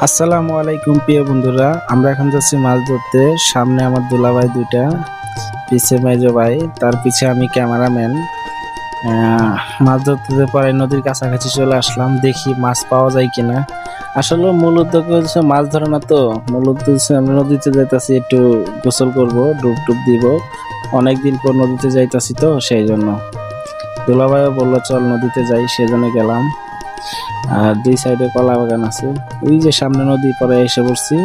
আসসালামু আলাইকুম প্রিয় বন্ধুরা, আমরা এখন যাচ্ছি মাছ ধরতে। সামনে আমার দুলাভাই দুইটা, পিছে মেজো ভাই, তার পিছে আমি ক্যামেরাম্যান। মাছ ধরতে পরে নদীর কাছাকাছি চলে আসলাম, দেখি মাছ পাওয়া যায় কিনা। আসলে মূল উদ্যোগ হচ্ছে মাছ ধরা না, তো মূল উদ্যোগ হচ্ছে আমরা নদীতে যাইতাছি, একটু গোসল করব, ডুব টুব দিব। অনেকদিন পর নদীতে যাইতাছি, তো সেই জন্য দুলাভাইও বললো চল নদীতে যাই, সেজন্য গেলাম। আর দুই সাইডে কলা বাগান আছে, ওই যে সামনে নদী, পরে এসে পড়ছি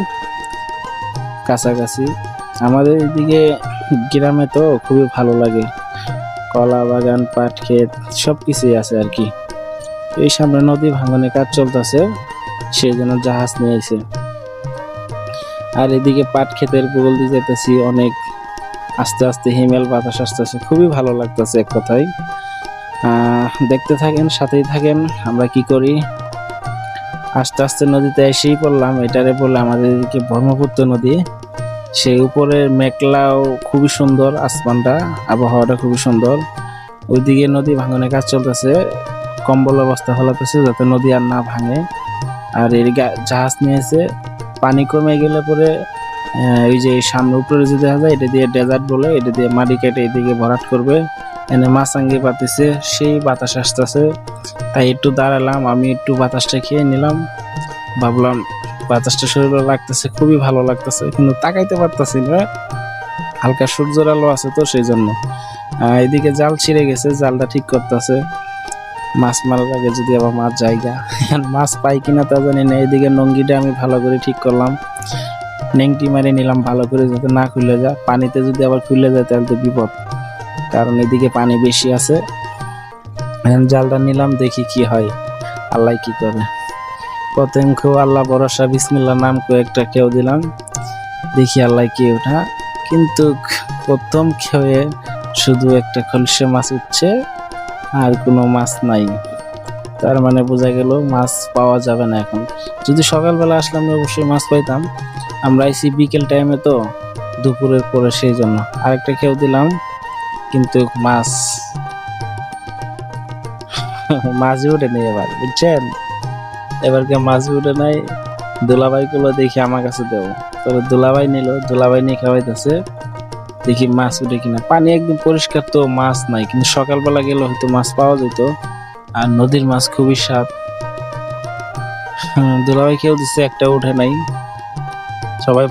কাছাকাছি। আমাদের এদিকে গ্রামে তো খুবই ভালো লাগে, কলা বাগান, পাট ক্ষেত, সবকিছুই আছে আর কি। এই সামনে নদী ভাঙনের কাজ চলতেছে, সেই জন্য জাহাজ নিয়েছে। আর এদিকে পাট ক্ষেতের বগল দিয়ে যেতেছি, অনেক আস্তে আস্তে হিমেল বাতাস আসতেছে, খুবই ভালো লাগতেছে এক কথায়। দেখতে থাকেন, সাথেই থাকেন আমরা কি করি। আস্তে আস্তে নদীতে এসেই পড়লাম, এটারে বলে আমাদের এদিকে ব্রহ্মপুত্র নদী। সেই উপরের মেঘলাও খুবই সুন্দর, আসমানটা, আবহাওয়াটা খুবই সুন্দর। ওইদিকে নদী ভাঙনের কাজ চলতেছে, কম্বল ব্যবস্থা ফলাতেছে যাতে নদী আর না ভাঙে। আর এর জাহাজ নিয়েছে, পানি কমে গেলে পরে ওই যে সামনে উপরে যে দেখা যায়, এটা দিয়ে ডেজার্ট বলে, এটা দিয়ে মাটি কেটে এদিকে ভরাট করবে। এনে মাছাঙ্গি পাতিছে, সেই বাতাস আসতেছে, তাই একটু দাঁড়ালাম, আমি একটু বাতাসটা খেয়ে নিলাম। ভাবলাম বাতাসটা শরীরে লাগতেছে, খুবই ভালো লাগতেছে, কিন্তু তাকাইতে পারতাছি না, হালকা সূর্যের আলো আছে তো সেই জন্য। এদিকে জাল ছিঁড়ে গেছে, জালটা ঠিক করতেছে। মাছ মারার আগে যদি আবার মাছ জায়গা মাছ পাই কিনা তা জানি না। এদিকে নঙ্গিটা আমি ভালো করে ঠিক করলাম, নেংটি মারি নিলাম ভালো করে, যাতে না খুলে যায়। পানিতে যদি আবার খুলে যায় তাহলে তো বিপদ, কারণ এদিকে পানি বেশি আছে। জালটা নিলাম, দেখি কি হয়, আল্লাহ কি করে। প্রথম কেউ আল্লাহ ভরসা, বিসমিল্লাহ নাম কয়েকটা কেউ দিলাম, দেখি আল্লাহ কি ওঠা। কিন্তু প্রথম খেয়ে শুধু একটা খলসে মাছ উঠছে, আর কোনো মাছ নাই। তার মানে বোঝা গেল মাছ পাওয়া যাবে না এখন। যদি সকালবেলা আসলাম অবশ্যই মাছ পাইতাম। আমরা আইছি বিকেল টাইমে, তো দুপুরের পরে, সেই জন্য আরেকটা কেউ দিলাম, কিন্তু মাছই উঠে নেই এবার, বুঝছেন। এবারকে মাছ উঠে নাই। দুলাভাই গুলো দেখি আমার কাছে দেবো, তবে দুলাভাই নিল, দুলাভাই নিয়ে খাওয়াইতেছে, দেখি মাছ উঠে কিনা। পানি একদম পরিষ্কার, তো মাছ নাই, কিন্তু সকালবেলা গেলে হয়তো মাছ পাওয়া যেত। আর নদীর মাছ খুবই স্বাদ। দুলাভাই কেউ দিচ্ছে, একটা উঠে নাই, সবাই